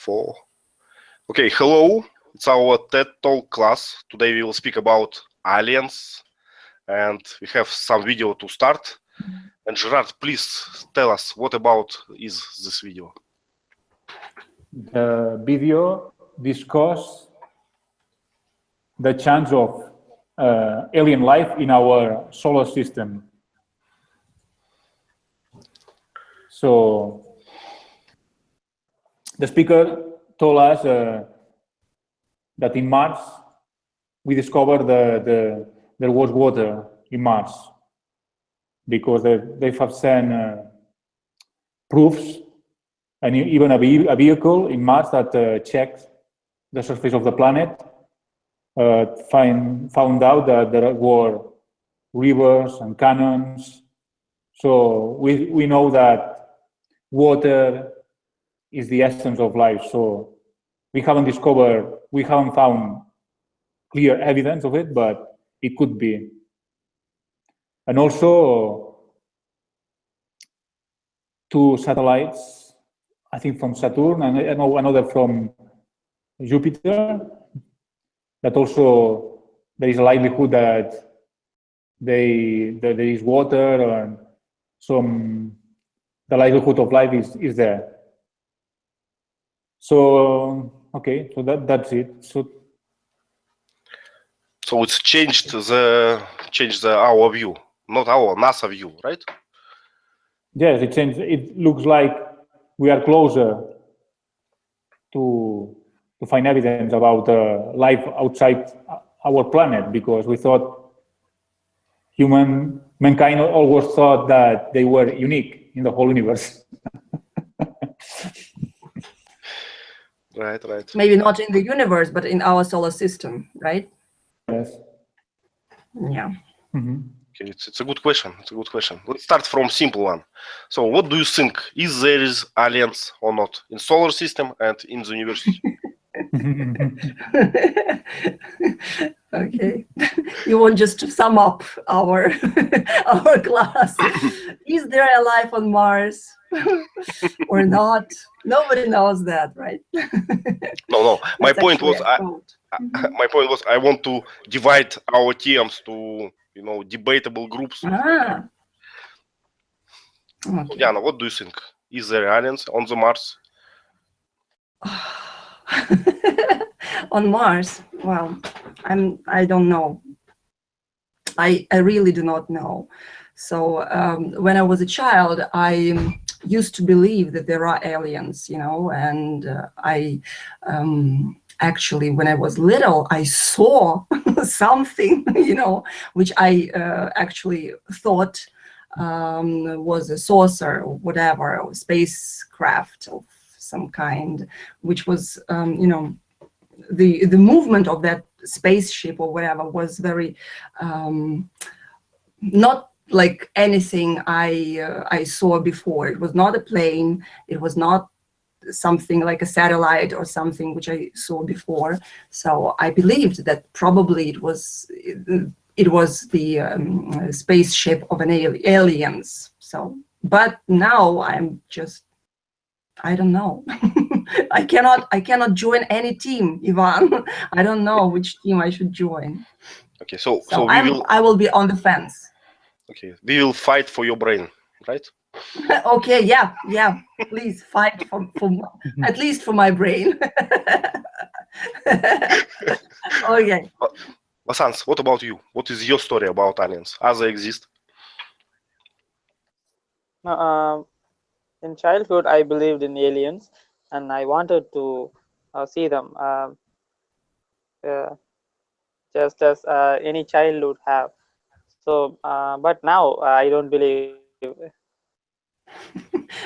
4. Okay, hello. It's our TED Talk class. Today we will speak about aliens, and we have some video to start. And Gerard, please tell us what about is this video? The video discusses the chance of alien life in our solar system. So the speaker told us that in Mars we discovered there was water in Mars because they have sent proofs and even a vehicle in Mars that checked the surface of the planet. Found out that there were rivers and canyons. So we know that water is the essence of life. So we haven't found clear evidence of it, but it could be. And also 2 satellites, I think from Saturn and another from Jupiter, that also there is a likelihood that there is water and the likelihood of life is there. So okay, so that's it. So it's changed our view, not our NASA view, right? Yes, it changed. It looks like we are closer to find evidence about life outside our planet, because we thought mankind always thought that they were unique in the whole universe. Right. Maybe not in the universe, but in our solar system, right? Yes. Yeah. Mm-hmm. Okay, it's a good question. Let's start from simple one. So what do you think? Is there aliens or not in solar system and in the universe? Okay. You want just to sum up our class. Is there a life on Mars or not? Nobody knows that, right? No. My point was I want to divide our teams to debatable groups. Okay. Diana, what do you think? Is there aliens on the Mars? On Mars? Well, I don't know. I really do not know. So when I was a child, I used to believe that there are aliens, and I actually, when I was little, I saw something, which I actually thought was a saucer or whatever, or spacecraft of some kind, which was, the movement of that spaceship or whatever was very not like anything I saw before. It was not a plane. It was not something like a satellite or something which I saw before. So I believed that probably it was the spaceship of an aliens. So, but now I'm just, I don't know. I cannot join any team, Ivan. I don't know which team I should join. Okay, so I will be on the fence. Okay, we will fight for your brain, right? Okay, yeah. Please fight for at least for my brain. Okay. Vasants, what about you? What is your story about aliens? As they exist? In childhood, I believed in aliens, and I wanted to see them, just as any child would have. So, but now I don't believe.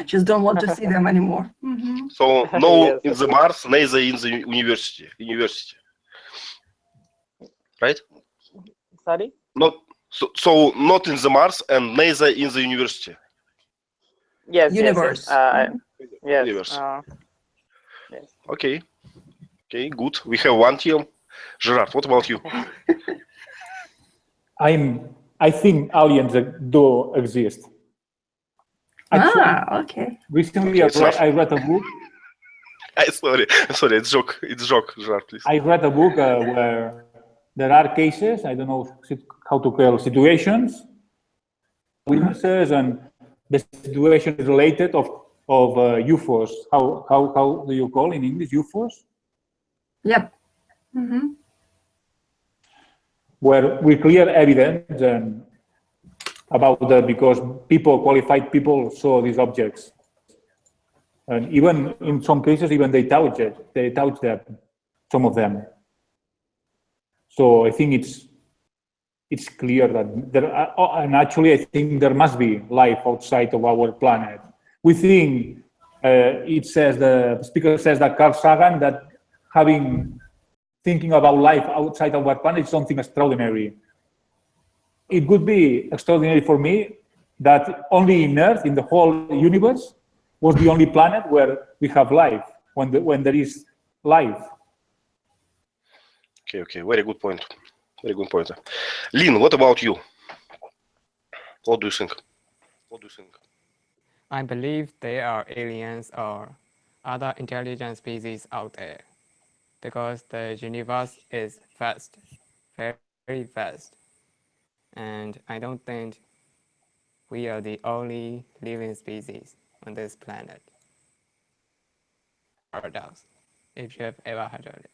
Just don't want to see them anymore. Mm-hmm. So no Yes. in the Mars, neither in the university, right? Sorry? Not so not in the Mars and neither in the university. Yes. Universe. Yes. Universe. Yes. Okay, good. We have one team. Gerard, what about you? I think aliens do exist. Actually, Okay. recently I read a book Sorry, it's joke, Gerard, please. I read a book where there are cases, I don't know how to call situations, witnesses, and the situation is related of UFOs. How do you call in English UFOs? Yep. Where we clear evidence and about that because qualified people saw these objects. And even in some cases, even they touch them, some of them. So I think it's clear that there are, and actually I think there must be life outside of our planet. We think, the speaker says that Carl Sagan, that thinking about life outside of our planet is something extraordinary. It would be extraordinary for me that only in Earth, in the whole universe, was the only planet where we have life, when there is life. Okay, very good point. Lynn, what about you? What do you think? I believe there are aliens or other intelligent species out there because the universe is vast, very vast. And I don't think we are the only living species on this planet. Paradox, if you have ever heard of it.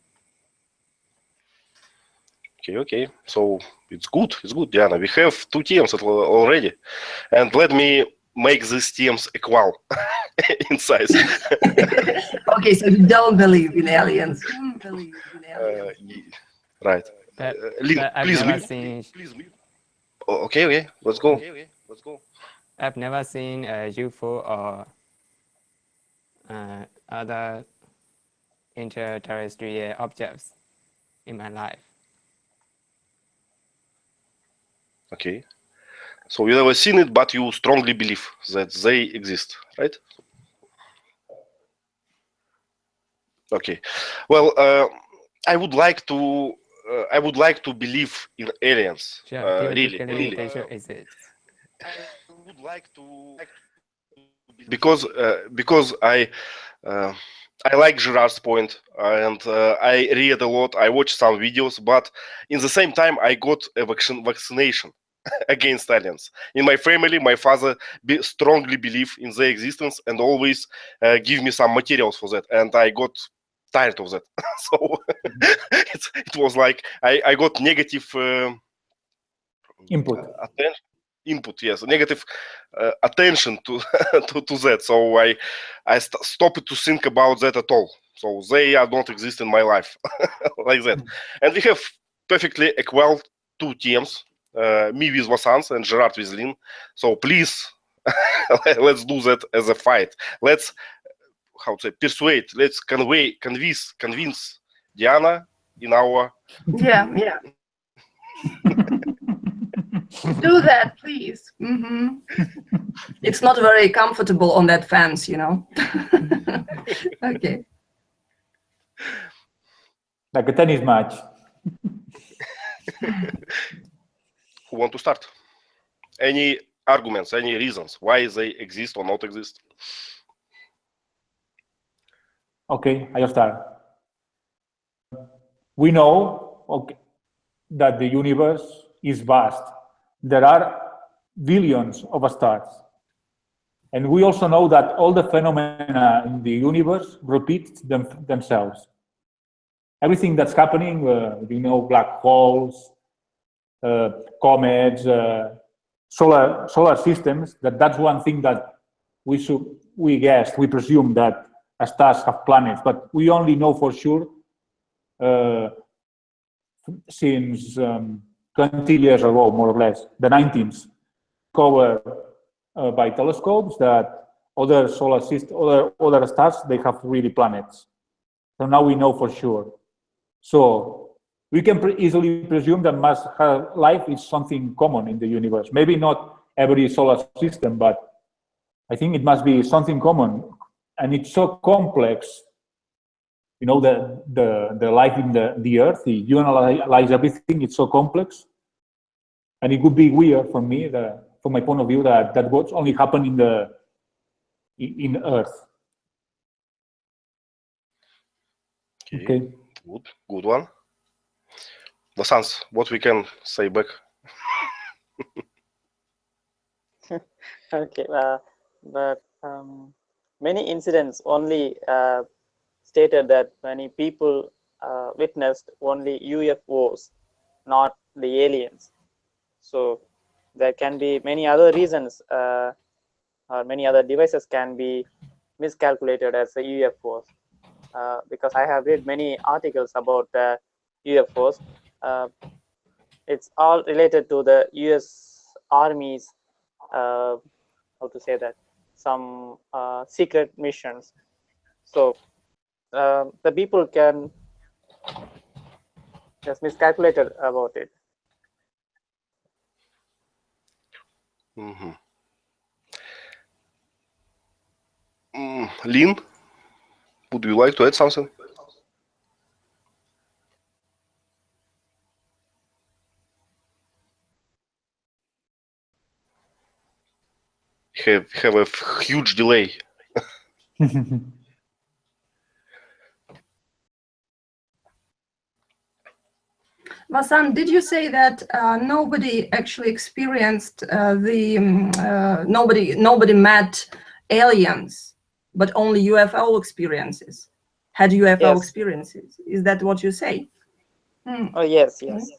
Okay. So it's good, Diana. We have 2 teams already, and let me make these teams equal in size. Okay, so you don't believe in aliens. Right. Lynn, I've please never mute. seen. Okay. Let's go. I've never seen a UFO or other interterrestrial objects in my life. Okay. So you never seen it, but you strongly believe that they exist, right? Okay. Well, I would like to believe in aliens. Sure, Really. they should exist. I would like to because I like Gerard's point, and I read a lot. I watched some videos, but in the same time, I got a vaccination against aliens. In my family, my father strongly believe in their existence and always give me some materials for that, and I got tired of that. So it was like I got negative input, yes, negative attention to to that. So I stopped to think about that at all. So they are not exist in my life like that. And we have perfectly equal 2 teams, me with Vasans and Gerard with Lynn. So please, let's do that as a fight. Let's persuade. Let's convince Diana in our. Yeah. Do that, please. It's not very comfortable on that fence, Okay. Like a tennis match. Who want to start? Any arguments, any reasons why they exist or not exist? Okay, I'll start. We know that the universe is vast. There are billions of stars. And we also know that all the phenomena in the universe repeat themselves. Everything that's happening, black holes, comets, solar systems, that's one thing that we presume that stars have planets, but we only know for sure since 20 years ago, more or less, the 19th, covered by telescopes that other solar systems, other stars, they have really planets. So now we know for sure. So we can easily presume that life is something common in the universe. Maybe not every solar system, but I think it must be something common. And it's so complex, the life in the Earth. If you analyze everything, it's so complex. And it would be weird for me, from my point of view, that what's only happened in Earth. Okay. Good one. Vasant, what we can say back? Okay, but many incidents only stated that many people witnessed only UFOs, not the aliens. So there can be many other reasons, or many other devices can be miscalculated as the UFOs. Because I have read many articles about UFOs. It's all related to the US Army's, how to say that, some secret missions. So the people can just miscalculated about it. Lynn, would you like to add something? Have a huge delay. Vasant, did you say that nobody actually experienced nobody met aliens, but only UFO experiences? Had UFO Yes. experiences? Is that what you say? Oh yes, yes.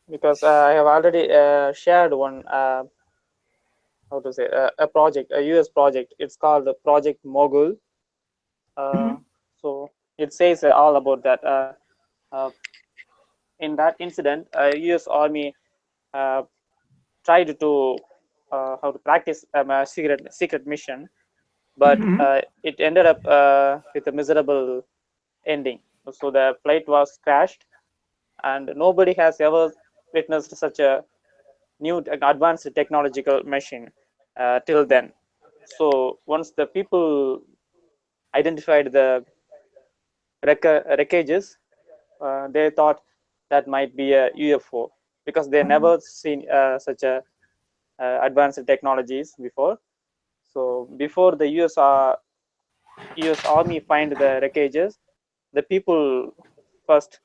Because I have already shared one, how to say, a project, a US project. It's called Project Mogul. So it says all about that. In that incident, US Army tried to how to practice a secret mission, but it ended up with a miserable ending. So the flight was crashed, and nobody has ever witnessed such a new advanced technological machine till then. So once the people identified the wreckages, they thought that might be a UFO, because they never seen such a advanced technologies before. So before the US Army find the wreckages, the people first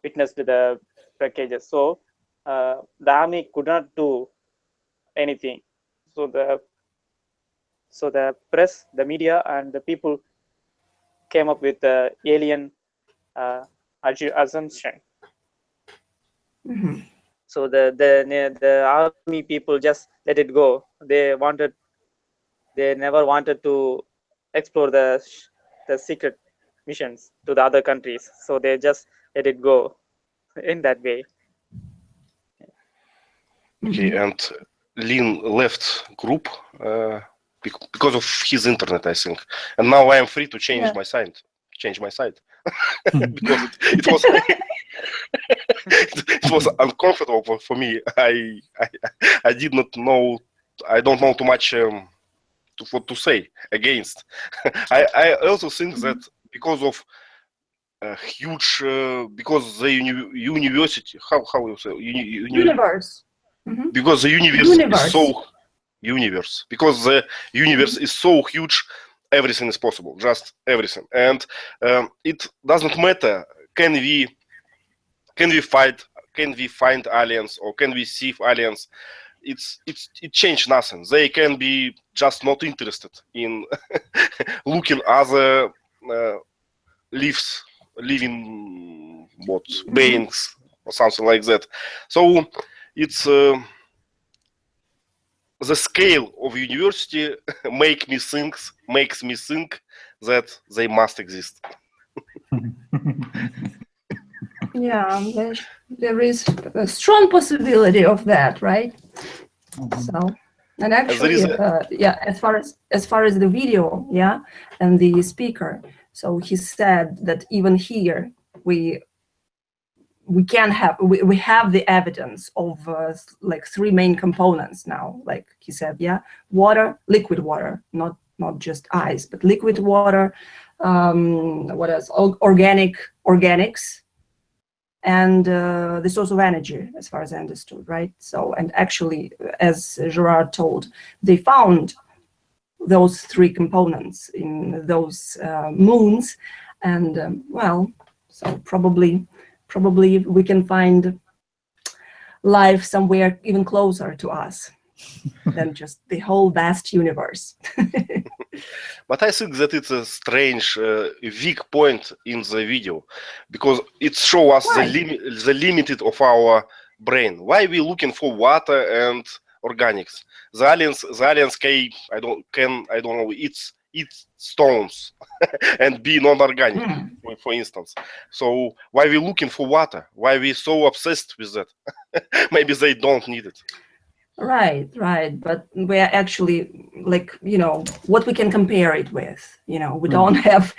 witnessed the wreckages. So the army could not do anything. So the press, the media, and the people came up with the alien assumption. So the army people just let it go. They never wanted to explore the secret missions to the other countries. So they just let it go in that way. Okay, and Lynn left group because of his internet, I think. And now I am free to change my site. Because it was it was uncomfortable for me. I did not know. I don't know too much what to say against. I also think that because of huge because the university, how you say Universe. Because the universe is so because the universe is so huge, everything is possible, just everything. And it doesn't matter, can we find aliens, or can we see aliens? It changed nothing. They can be just not interested in looking other living beings or something like that. So it's the scale of university makes me think that they must exist. Yeah, there is a strong possibility of that, right? So, and actually, yeah, as far as the video, yeah, and the speaker, so he said that even here we have the evidence of like three main components now. Like he said, yeah, water, liquid water, not just ice, but liquid water. What else? Organics. And the source of energy, as far as I understood, right? So, and actually, as Gerard told, they found those three components in those moons, And well, so probably we can find life somewhere even closer to us than just the whole vast universe. But I think that it's a strange, weak point in the video, because it shows us Why? the limited of our brain. Why we looking for water and organics? The aliens can I don't know eat stones and be non-organic, for instance. So why we looking for water? Why we so obsessed with that? Maybe they don't need it. Right. But we're actually, like, what we can compare it with. We don't have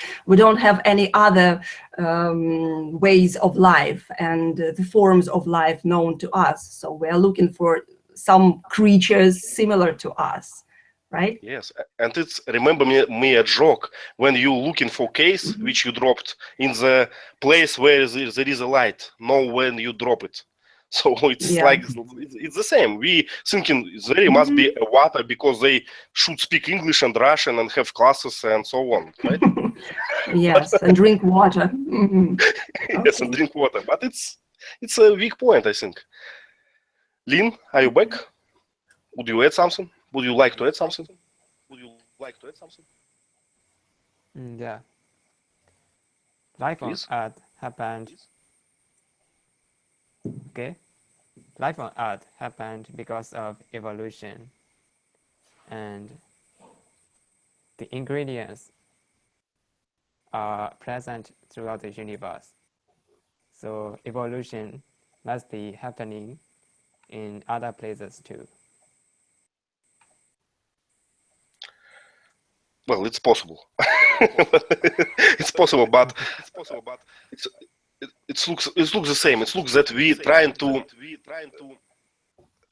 any other ways of life and the forms of life known to us. So we're looking for some creatures similar to us, right? Yes, and it's remember me a joke when you looking for case which you dropped in the place where there is a light. Know when you drop it. So it's like it's the same. We thinking there must be a water because they should speak English and Russian and have classes and so on, right? Yes, and drink water. Yes, and drink water. But it's a weak point, I think. Lynn, are you back? Would you add something? Would you like to add something? Yeah. Life on Please. Earth happened. Okay. Life on Earth happened because of evolution, and the ingredients are present throughout the universe. So evolution must be happening in other places too. Well, it's possible. It's possible, but it looks the same. It looks that we trying to.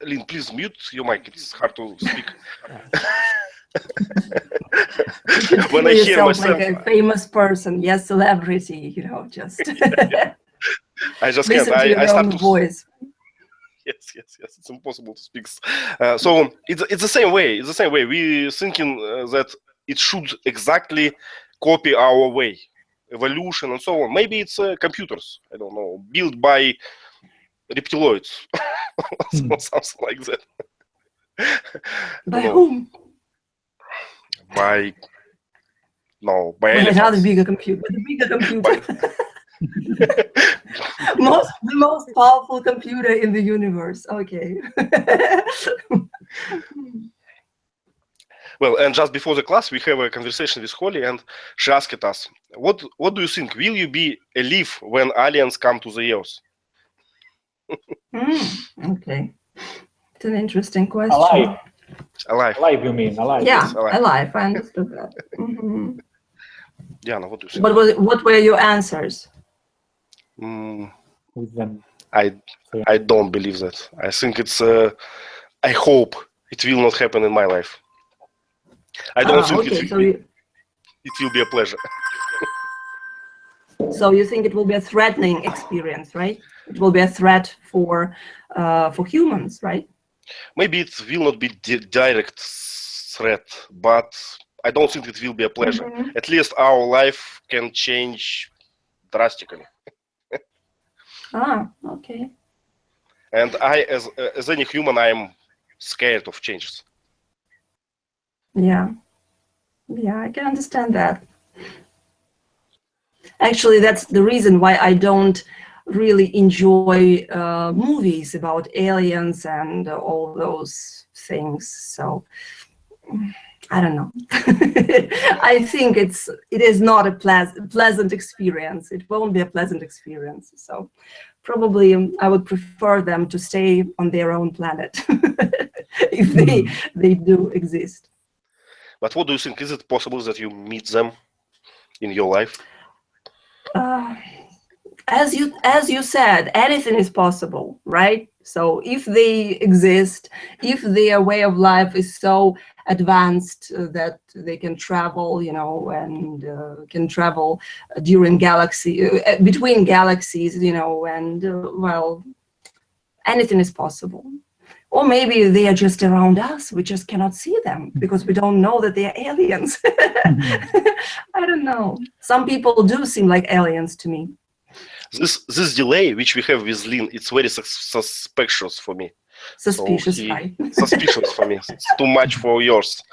Lynn, please mute your mic. It's hard to speak. When I hear yourself myself, like a famous person, yes, celebrity, just I just listen can't. to your I start own to. voice. Yes. It's impossible to speak. So it's the same way. It's the same way. We thinking that it should exactly copy our way, evolution and so on. Maybe it's computers. I don't know, built by reptiloids, or something like that. By whom? By By elephants. another bigger computer. With a bigger computer. The most powerful computer in the universe. Okay. Well, and just before the class, we have a conversation with Holly, and she asked us, "What do you think? Will you be alive when aliens come to the Earth?" Okay, it's an interesting question. Alive, you mean alive? Yeah, Yes, alive. alive. I understood that. Diana, what do you think? What were your answers? With them. I don't believe that. I think it's. I hope it will not happen in my life. I don't think okay, it will be a pleasure. So you think it will be a threatening experience, right? It will be a threat for humans, right? Maybe it will not be direct threat, but I don't think it will be a pleasure. At least our life can change drastically. Okay. And I, as any human, I am scared of changes. Yeah, I can understand that. Actually, that's the reason why I don't really enjoy movies about aliens and all those things. So I don't know. I think it is not a pleasant experience. It won't be a pleasant experience. So probably I would prefer them to stay on their own planet if they do exist. But what do you think? Is it possible that you meet them in your life? As you said, anything is possible, right? So if they exist, if their way of life is so advanced that they can travel, and can travel between galaxies, and well, anything is possible. Or maybe they are just around us. We just cannot see them because we don't know that they are aliens. I don't know. Some people do seem like aliens to me. This delay which we have with Lynn, it's very suspicious for me. Suspicious, So right? Suspicious for me. It's too much for yours.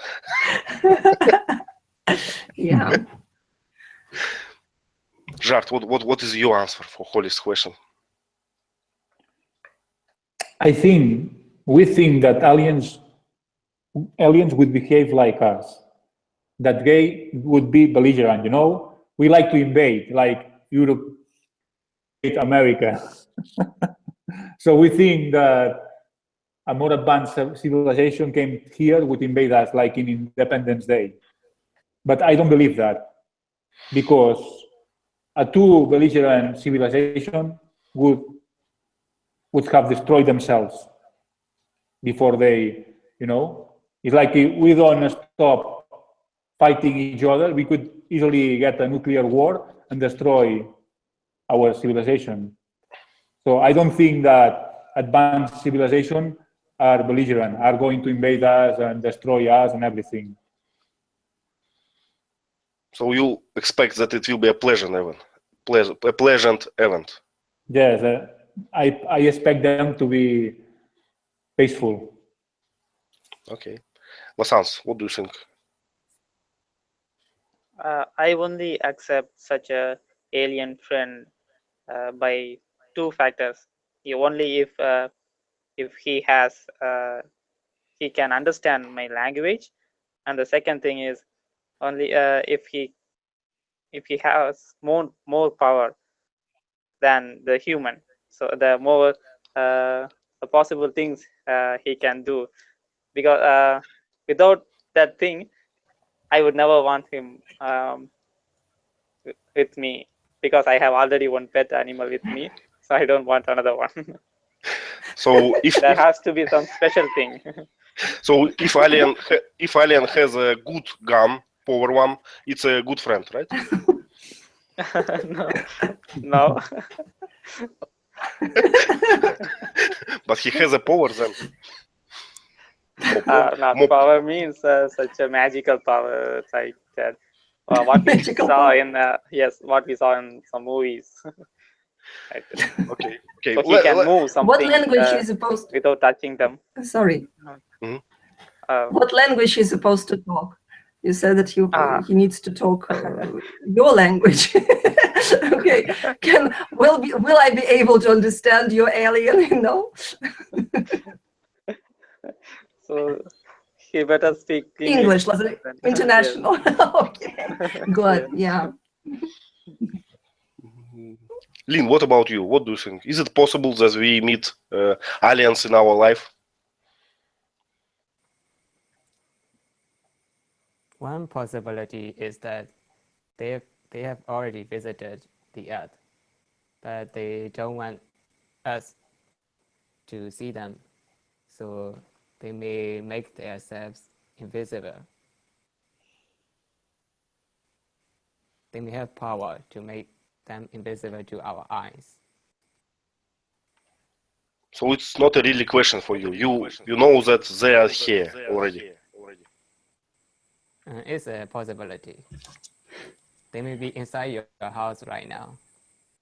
Yeah. Jart, what is your answer for Holly's question? I think we think that aliens would behave like us, that they would be belligerent. You know, we like to invade, like Europe, America. So we think that a more advanced civilization came here would invade us, like in Independence Day. But I don't believe that, because a too belligerent civilization would have destroyed themselves before they, you know, it's like if we don't stop fighting each other, we could easily get a nuclear war and destroy our civilization. So I don't think that advanced civilization are belligerent, are going to invade us and destroy us and everything. So you expect that it will be a pleasant event. Yes, I expect them to be peaceful. Okay. Vasans, what do you think? I only accept such a alien friend by two factors. Only if he has he can understand my language, and the second thing is only if he has more power than the human. So the more the possible things he can do, because without that thing, I would never want him with me, because I have already one pet animal with me, so I don't want another one. So if there has to be some special thing. So if alien has a good gun, power one, it's a good friend, right? No. But he has a power then. Power means such a magical power, like that. What we saw in what we saw in some movies. Okay. So he can move something. What language is supposed to... without touching them? Sorry. Mm-hmm. What language is supposed to talk? You said that he needs to talk your language. Okay. Will I be able to understand your alien? No. So he better speak English, like international. Okay. Good. Yeah. Lynn, what about you? What do you think? Is it possible that we meet aliens in our life? One possibility is that they have already visited the Earth, but they don't want us to see them, so they may make themselves invisible. They may have power to make them invisible to our eyes. So it's not a really question for you. You know that they are here already. It's a possibility. They may be inside your house right now.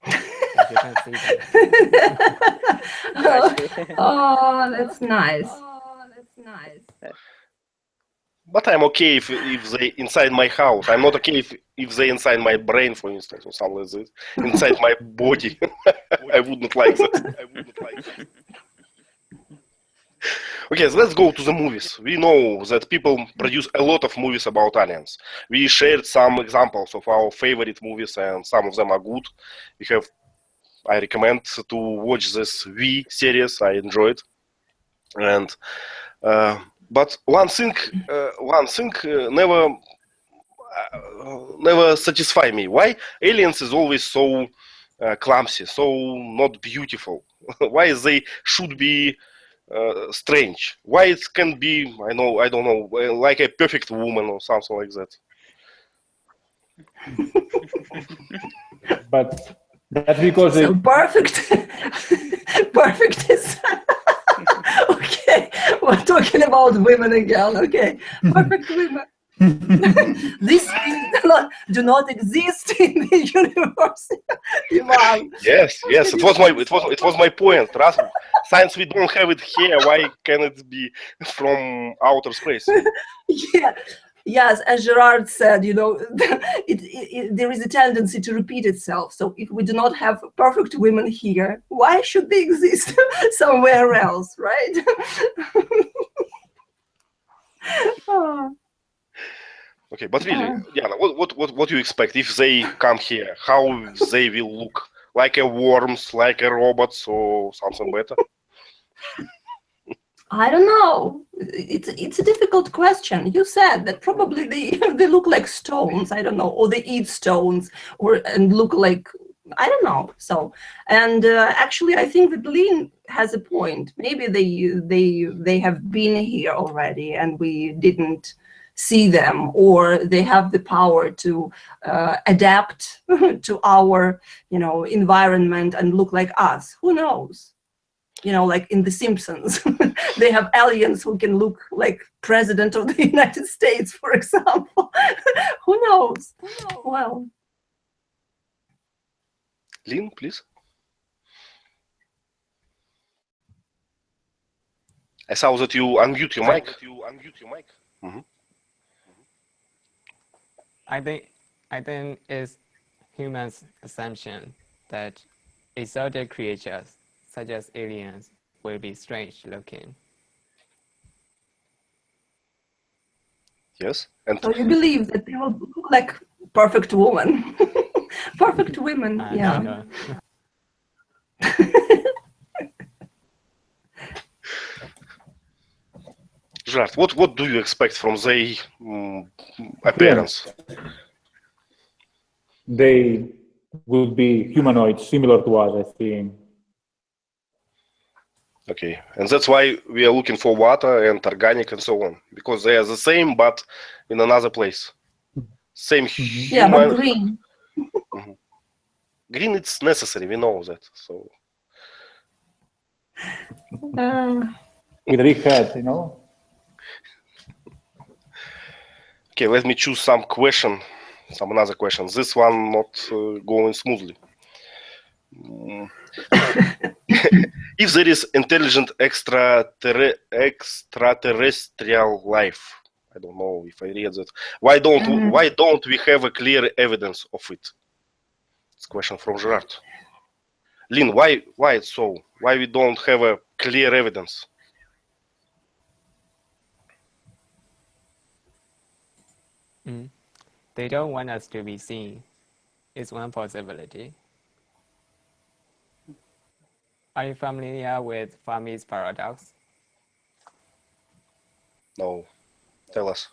You can see them. Oh, that's nice. But I'm okay if they inside my house. I'm not okay if they inside my brain, for instance, or something like this. Inside my body. I wouldn't like that. Okay, so let's go to the movies. We know that people produce a lot of movies about aliens. We shared some examples of our favorite movies, and some of them are good. I recommend to watch this V series. I enjoyed, and but one thing never satisfy me. Why aliens is always so clumsy, so not beautiful? Why they should be strange? Why it can be, I don't know, like a perfect woman or something like that? But that's because so perfect. Perfect is okay. we're talking about women again. Okay, perfect women. These things do not exist in the universe. Ivan. Yes, it was my point. Since we don't have it here, why can it be from outer space? Yeah. Yes, as Gerard said, there is a tendency to repeat itself. So if we do not have perfect women here, why should they exist somewhere else, right? Okay, but really, Diana, what do you expect if they come here? How they will look? Like a worms, like a robots, or something better? I don't know. It's a difficult question. You said that probably they look like stones. I don't know, or they eat stones, and look like, I don't know. So, and actually, I think that Lynn has a point. Maybe they have been here already, and we didn't see them, or they have the power to adapt to our, environment and look like us. Who knows? Like in The Simpsons, they have aliens who can look like President of the United States, for example. Who knows? Well, Lynn, please. I saw that you unmute your mic. Mhm. I think it's humans' assumption that exotic creatures such as aliens will be strange looking. Yes, and so you believe that they will look like perfect women. Perfect women, yeah. No. Gerard, what do you expect from their appearance? They will be humanoids, similar to us, I think. Okay, and that's why we are looking for water and organic and so on, because they are the same but in another place. Same Yeah, human. but green. Green, it's necessary. We know that. So With a big head, okay, let me choose some another question. This one not going smoothly. If there is intelligent extraterrestrial life, I don't know if I read that. Why don't we have a clear evidence of it? It's a question from Gerard. Lynn, why it's so? Why we don't have a clear evidence? They don't want us to be seen. It's one possibility. Are you familiar with Fermi's paradox? No. Tell us.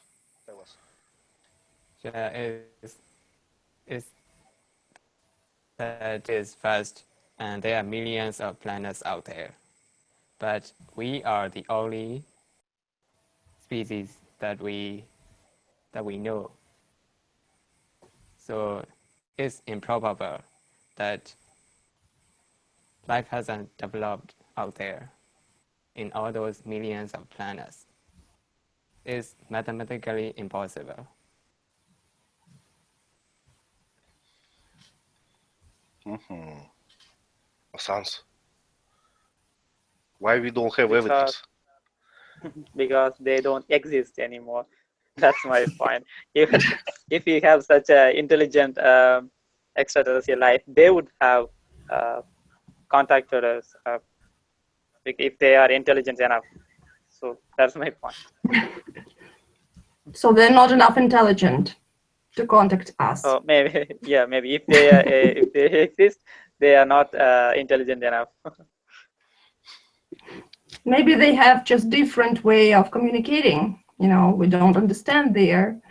Yeah, that is first, and there are millions of planets out there, but we are the only species that we know. So it's improbable that life hasn't developed out there in all those millions of planets. It's mathematically impossible. Sans. Why we don't have evidence? Because they don't exist anymore. That's my point. If we have such an intelligent extraterrestrial life, they would have contacted us if they are intelligent enough. So that's my point. So they're not enough intelligent to contact us. So maybe, yeah, maybe if they exist, they are not intelligent enough. Maybe they have just different way of communicating. We don't understand their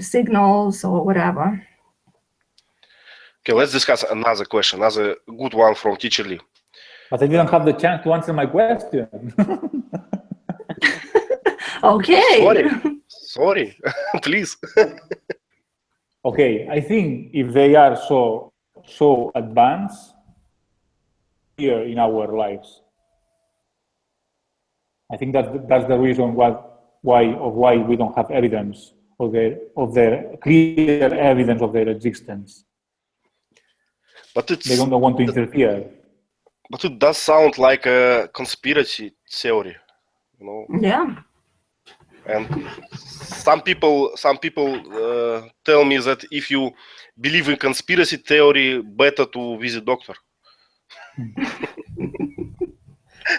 signals or whatever. Okay, let's discuss another question, another good one from Teacher Lee. But I didn't have the chance to answer my question. Okay. Sorry, please. Okay, I think if they are so advanced here in our lives, I think that's the reason why we don't have evidence of their clear evidence of their existence. But They don't want to interfere. But it does sound like a conspiracy theory, you know. Yeah. And some people tell me that if you believe in conspiracy theory, better to visit doctor.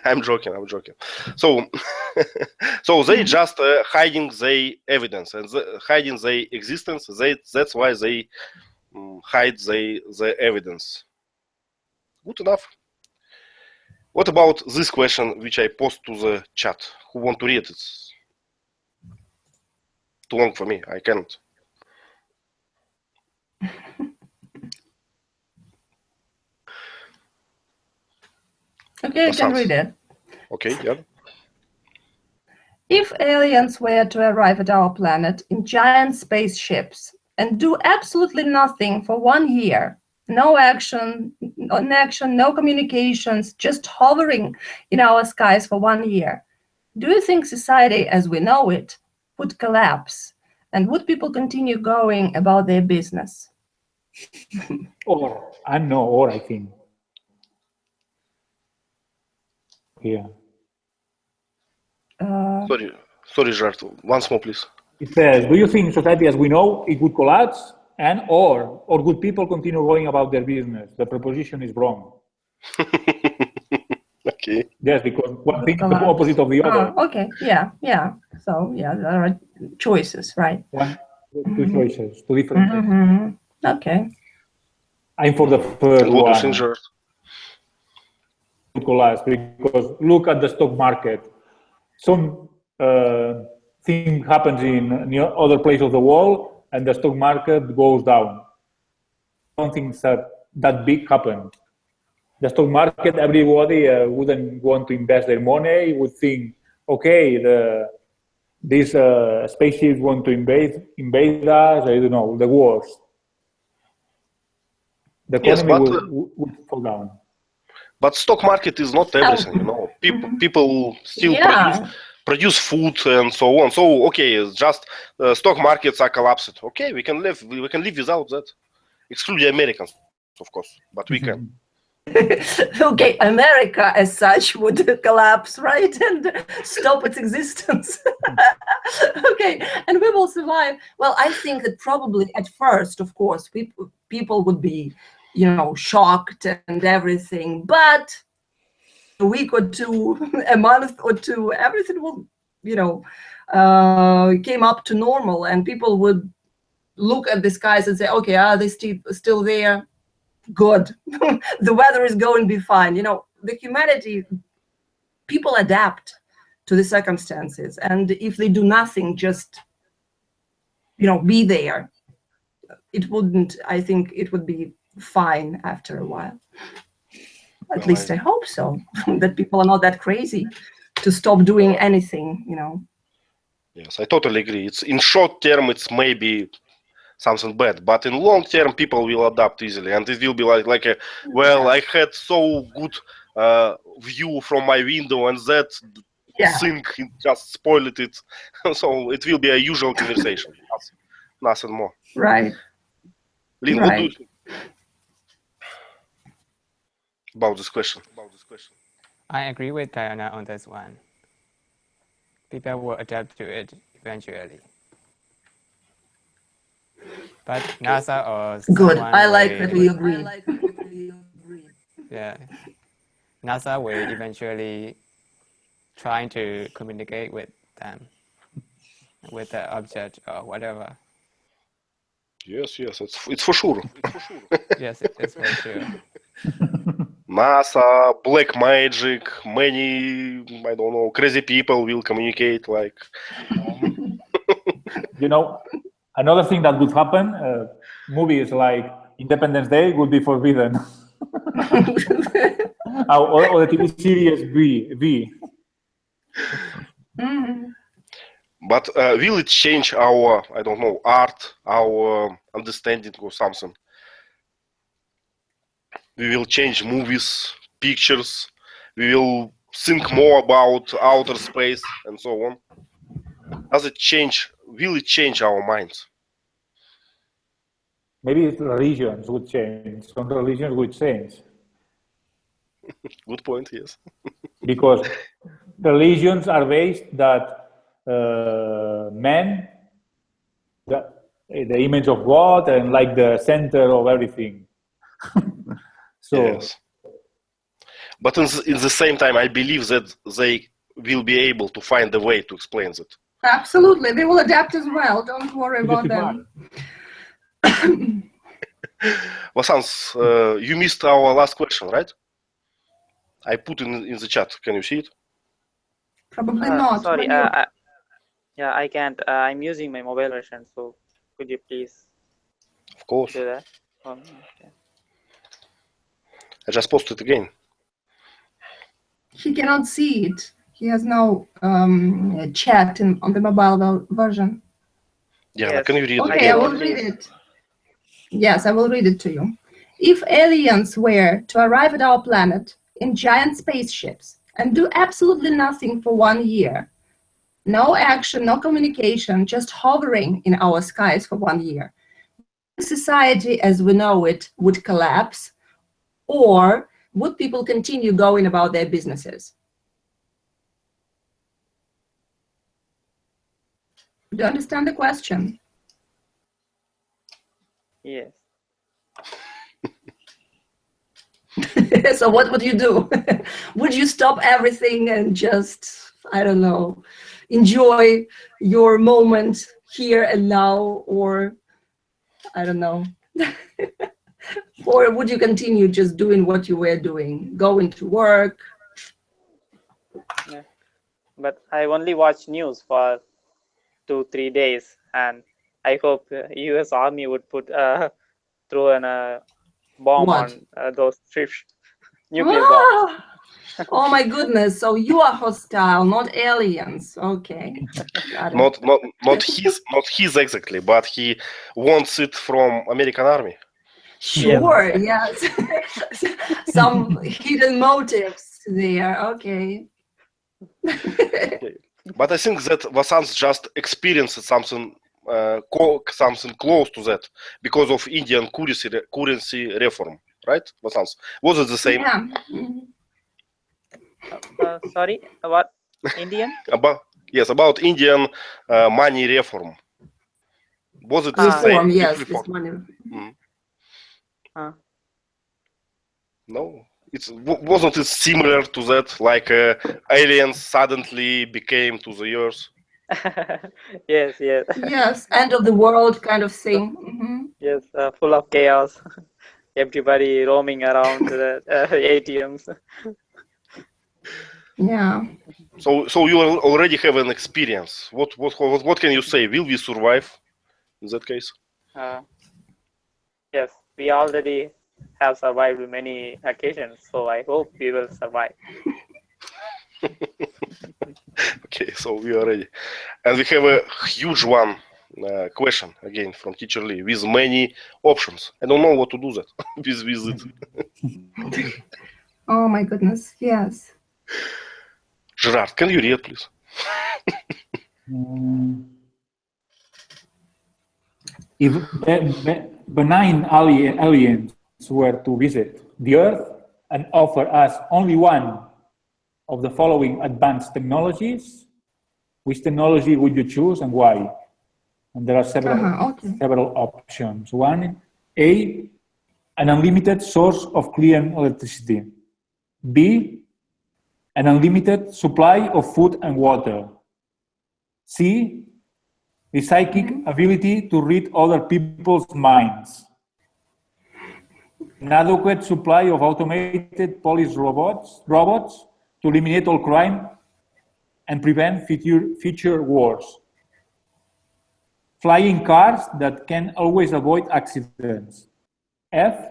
I'm joking. So, so they just hiding their evidence and hiding their existence. That's why they hide the evidence. Good enough. What about this question, which I post to the chat? Who want to read it? It's too long for me. I cannot. Okay, I can read it. Okay, yeah. If aliens were to arrive at our planet in giant spaceships and do absolutely nothing for 1 year, no action, no communications, just hovering in our skies for 1 year, do you think society as we know it would collapse? And would people continue going about their business? Or I think. Yeah. Sorry, Gerard. Once more, please. It says, do you think society as we know it would collapse or would people continue going about their business? The proposition is wrong. Okay. Yes, because one thing is the opposite of the other. Okay, yeah. So, yeah, there are choices, right? Two choices, two different things. Mm-hmm. Okay. I'm for the first And what do you one. think, Gerard? Collapse, because look at the stock market. Some thing happens in other place of the world and the stock market goes down. I don't think that big happened. The stock market, everybody wouldn't want to invest their money, would think, okay, these spaceships want to invade us, I don't know, the wars. The economy would fall down. But stock market is not everything, you know. People still produce food and so on. So okay, it's just stock markets are collapsed. Okay, we can live without that, excluding Americans, of course, but we can. Okay, America as such would collapse, right, and stop its existence. Okay, and we will survive. Well, I think that probably at first, of course, people would be, shocked and everything, but a week or two, a month or two, everything will, came up to normal, and people would look at the skies and say, okay, are they still there? Good. The weather is going to be fine. The humanity, people adapt to the circumstances, and if they do nothing, just be there, I think it would be fine after a while. At least I hope so. That people are not that crazy to stop doing anything. Yes, I totally agree. It's in short term, it's maybe something bad, but in long term, people will adapt easily, and it will be like I had so good view from my window, and that thing just spoiled it. So it will be a usual conversation, nothing more. Right. Lynn, what do you think about this question? I agree with Diana on this one. People will adapt to it eventually. But NASA or good. I like that we agree. Yeah, NASA will eventually try to communicate with them, with the object or whatever. Yes, it's for sure. Yes, it's for sure. NASA, black magic, many, I don't know, crazy people will communicate like. Another thing that would happen, movies like Independence Day would be forbidden. Or the TV series V. But will it change our, I don't know, art, our understanding or something? We will change movies, pictures. We will think more about outer space and so on? Does it change? Will it change our minds? Maybe religions would change. Some religions would change Good point. Yes. because religions are based that man, the image of God, and like the center of everything. So Yes. But in the same time, I believe that they will be able to find a way to explain that. Absolutely, they will adapt as well. Don't worry about them. Vasants, you missed our last question, right? I put in the chat. Can you see it? Probably not. Sorry, When you- yeah, I can't. I'm using my mobile version, so could you please Of course. do that? Okay. I just posted again. He cannot see it. He has no chat on the mobile version. Diana, Yes. can you read Okay, again? I will read it. Yes, I will read it to you. If aliens were to arrive at our planet in giant spaceships and do absolutely nothing for 1 year, no action, no communication, just hovering in our skies for 1 year, society as we know it would collapse, or would people continue going about their businesses? Do you understand the question? Yes. So what would you do? Would you stop everything and just, I don't know, enjoy your moment here and now, or I don't know. Or would you continue just doing what you were doing, going to work? Yeah. But I only watch news for 2-3 days, and I hope U.S. Army would put throw a bomb What? on those trips, nuclear bombs. Ah! Oh my goodness! So you are hostile, not aliens. Okay. Got it. Not his exactly, but he wants it from American army. Sure. Yes. Some hidden motives there. Okay. But I think that Vasants just experienced something something close to that because of Indian currency reform, right, Vasants? Was it the same? Yeah. Mhm. Sorry, what? Indian? About Indian money reform. Was it the Reform, same? yes. Reform? This money. No, wasn't it similar to that? Like aliens suddenly became to the Earth. Yes, yes, Yes. End of the world kind of thing. Mhm. yes. Full of chaos. Everybody roaming around the ATMs. Yeah. So you already have an experience. What can you say? Will we survive in that case? Yes, we already have survived many occasions, so I hope we will survive. Okay, so we are ready, and we have a huge one question again from Teacher Lee with many options. I don't know what to do that with it. Oh my goodness. Yes. Gerard, can you read, please? If benign aliens were to visit the Earth and offer us only one of the following advanced technologies, which technology would you choose and why? And there are several options. One, A, an unlimited source of clean electricity. B, an unlimited supply of food and water. C, the psychic ability to read other people's minds. An adequate supply of automated police robots to eliminate all crime and prevent future wars. Flying cars that can always avoid accidents. F,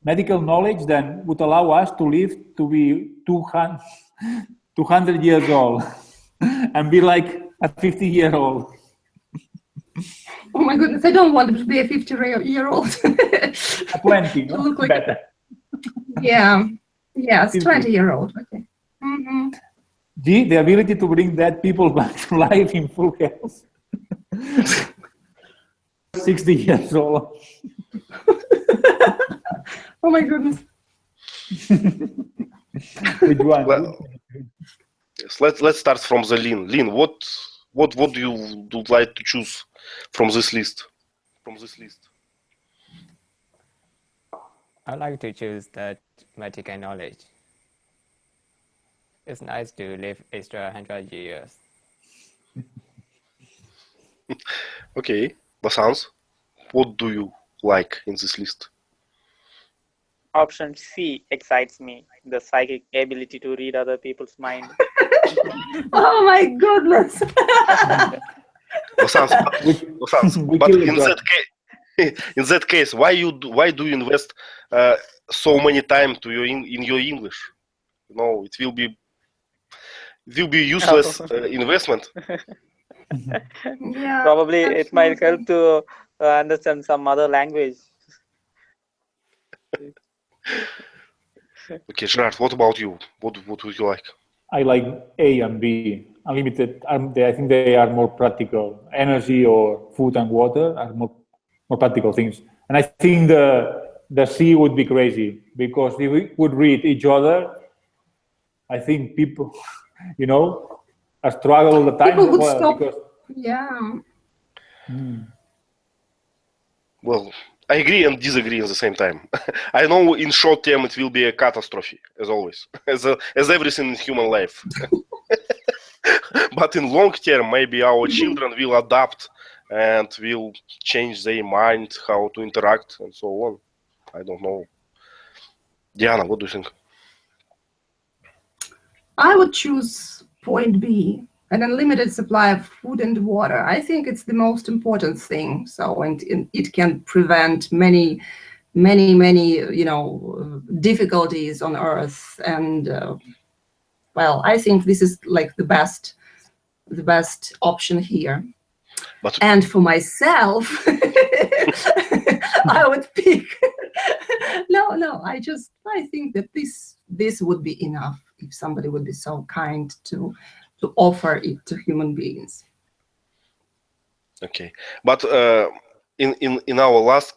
medical knowledge that would allow us to live to be 200 years old and be like a 50-year-old. Oh my goodness, I don't want to be a 50-year-old. 20, no? Look like Better. Yeah. Yes, 20-year-old. Okay. The ability to bring dead people back to life in full health. 60 years old. Oh my goodness. Which one? Well, yes, let's start from the Lin. Lin, what do you would like to choose from this list? I like to choose the medical knowledge. It's nice to live extra 100 years. Okay, Basans, what do you like in this list? Option C excites me, the psychic ability to read other people's mind. Oh my goodness. Basans, We but kill in the that case, why do you invest so many time to in your English? You know, it will be useless investment. Yeah. Probably it might help absolutely. to understand some other language. Okay, Gerard, what about you? What would you like? I like A and B. Unlimited. I think they are more practical. Energy or food and water are more practical things. And I think the C would be crazy because if we would read each other, I think people, struggle all the time. People would Well, stop. because Yeah. Well, I agree and disagree at the same time. I know in short term it will be a catastrophe, as always, as everything in human life. But in long term, maybe our children will adapt and will change their mind, how to interact, and so on. I don't know. Diana, what do you think? I would choose point B, an unlimited supply of food and water. I think it's the most important thing. So, and it can prevent many, difficulties on Earth. And well, I think this is like the best option here. But And for myself, I would pick. No. I think that this would be enough if somebody would be so kind to offer it to human beings. okay, but in our last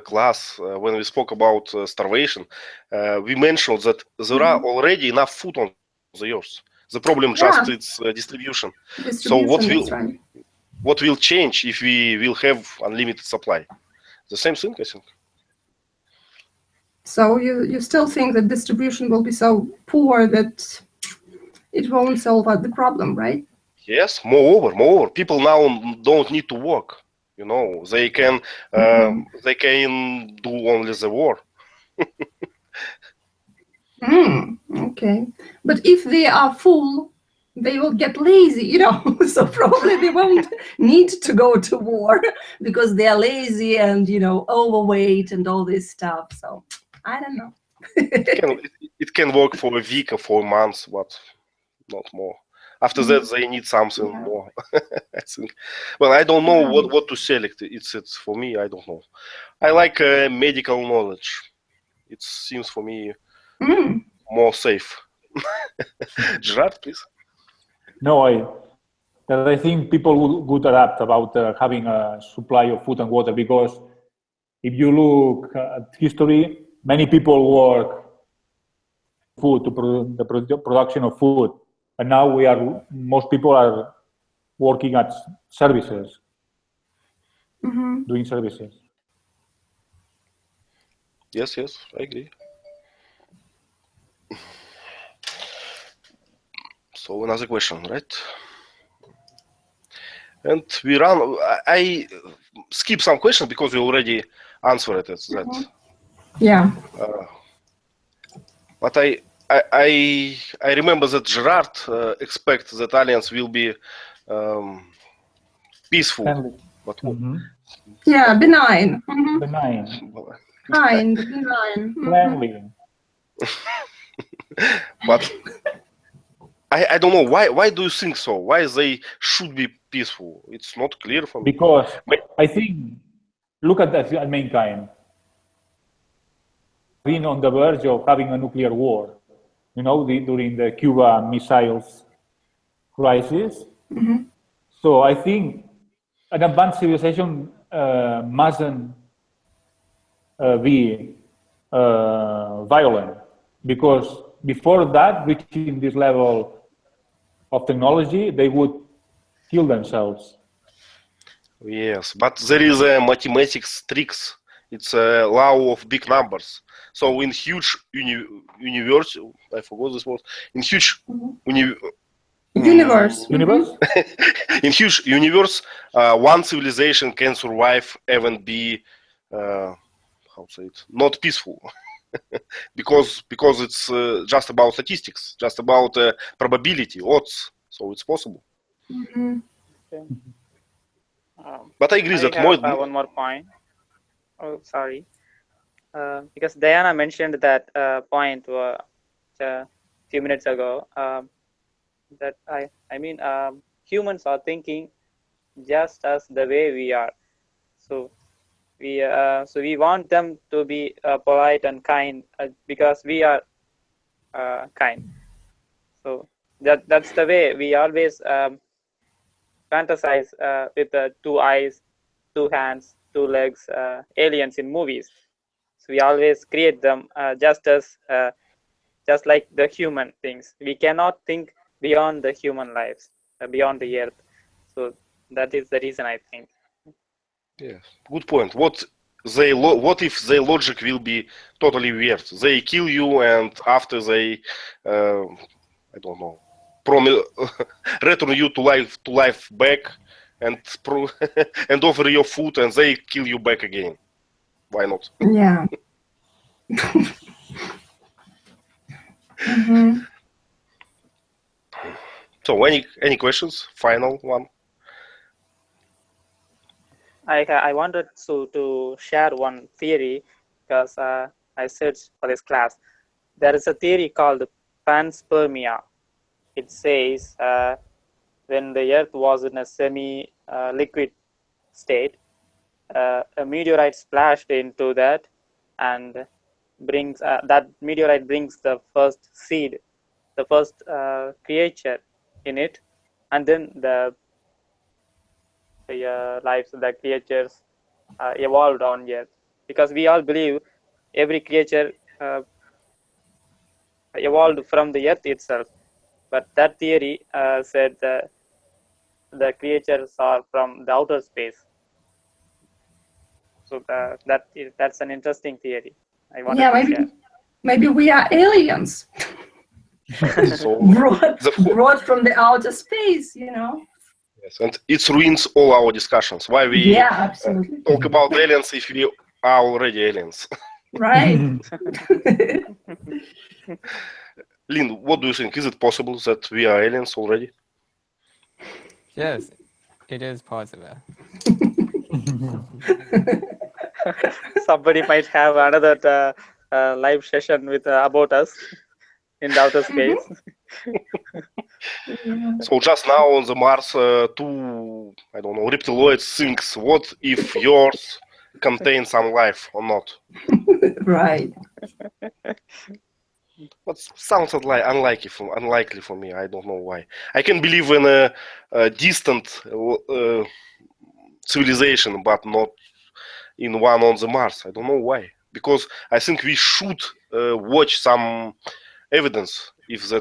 class when we spoke about starvation, we mentioned that there are already enough food on the earth. The problem just Yeah. its distribution. So Distribution, that's right. what will change if we will have unlimited supply? The same thing, I think. So you still think that distribution will be so poor that it won't solve the problem, right? Yes. Moreover, people now don't need to work. You know, they can do only the war. Okay, but if they are full, they will get lazy, so probably they won't need to go to war because they are lazy and overweight and all this stuff. So I don't know. It can work for a week or 4 months, but not more. After that, they need something more. I think. Well, I don't know what to select. It's for me. I don't know. I like medical knowledge. It seems for me more safe. Gerard, please. no, I think people would adapt about having a supply of food and water because if you look at history, many people work food to the production of food, and now most people are working at services, doing services. Yes, I agree. So another question, right? And we run. I skip some questions because we already answered that. Yeah. But I remember that Gerard expects that aliens will be peaceful. Friendly. But Yeah, benign. Benign. Kind, benign. Friendly. But I don't know why do you think so? Why they should be peaceful? It's not clear for me. Because I think, look at mankind. Being on the verge of having a nuclear war. you know, during the Cuba missiles crisis. So I think an advanced civilization mustn't be violent, because before that, reaching this level of technology, they would kill themselves. Yes, but there is a mathematics tricks. It's a law of big numbers. So in huge universe, I forgot this word. In huge Universe. Universe? in huge universe, one civilization can survive even be how say it, not peaceful. because it's just about statistics, just about probability, odds. So it's possible. But I agree that have one more point. Oh, sorry. Because Diana mentioned that point a few minutes ago. That I mean, humans are thinking just as the way we are. So we want them to be polite and kind because we are kind. So that's the way we always fantasize with 2 eyes, 2 hands, 2 legs, aliens in movies. So we always create them just like the human things. We cannot think beyond the human lives, beyond the earth. So that is the reason, I think. Yes, good point. What if their logic will be totally weird? They kill you, and after they, I don't know, return you to life back, and and offer your food, and they kill you back again. Why not? Yeah. So, any questions? Final one. I wanted to share one theory because I searched for this class. There is a theory called panspermia. It says when the Earth was in a semi-liquid state, a meteorite splashed into that, and brings that meteorite brings the first seed, the first creature in it, and then the lives of the creatures evolved on Earth. Because we all believe every creature evolved from the Earth itself, but that theory said the creatures are from the outer space. So that's an interesting theory. I wanted to share. Maybe we are aliens. So brought from the outer space, you know. Yes, and it ruins all our discussions. Why we absolutely. talk about aliens if we are already aliens? Right. Lynn, what do you think? Is it possible that we are aliens already? Yes, it is possible. Somebody might have another live session with about us in the outer space. So just now on the Mars, 2, I don't know, reptiloids thinks, what if yours contains some life or not? Right. But sounds unlikely for me. I don't know why. I can believe in a distant civilization, but not in one on the Mars. I don't know why. Because I think we should watch some evidence if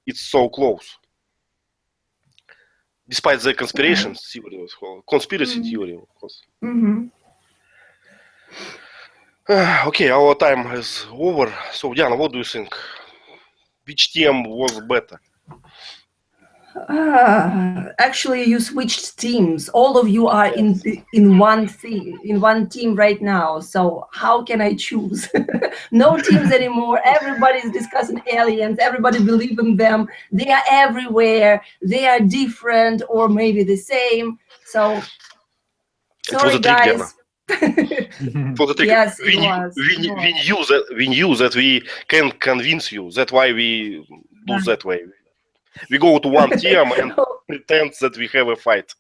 it's so close. Despite the conspiracy theory, of course. Okay, our time is over. So, Diana, what do you think? Which team was better? Actually, you switched teams. All of you are in one team right now. So how can I choose? No teams anymore. Everybody's discussing aliens. Everybody believes in them. They are everywhere. They are different or maybe the same. So sorry, guys. For the yes, we knew that we can convince you. That's why we do that way. We go to one team and pretend that we have a fight.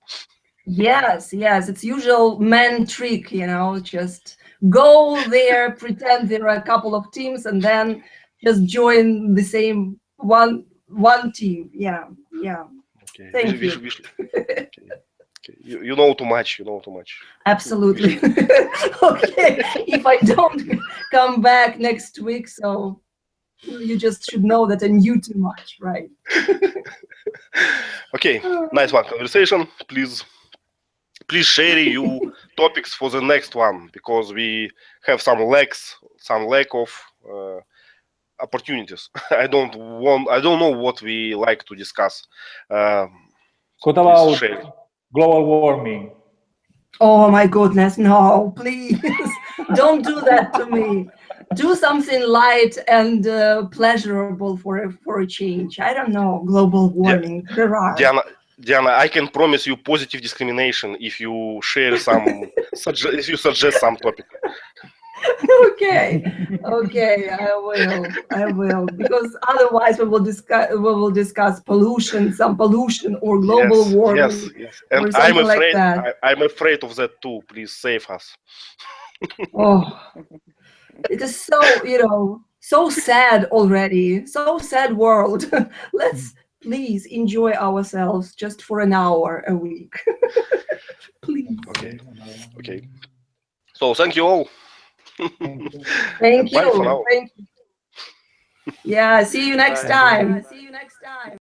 Yes, it's usual man trick, you know, just go there, pretend there are a couple of teams, and then just join the same one team. Yeah. Okay. Thank you. Okay. You know too much. You know too much. Absolutely. Okay. If I don't come back next week, so you just should know that I knew too much, right? Okay. Nice one conversation. Please share your topics for the next one, because we have some lack of opportunities. I don't know what we like to discuss. So What please about share. global warming? Oh my goodness, no, please don't do that to me. Do something light and pleasurable for a change. I don't know, global warming. There are. Diana, I can promise you positive discrimination if you share some, if you suggest some topic. Okay, I will, because otherwise we will discuss pollution, some pollution or global warming. Yes. And or something like that. I'm afraid of that too. Please save us. Oh, it is so, so sad already. So sad world. Let's please enjoy ourselves just for an hour a week. Please. Okay. So thank you all. Thank Bye for you. now. Thank you. Yeah, see you next Bye. time.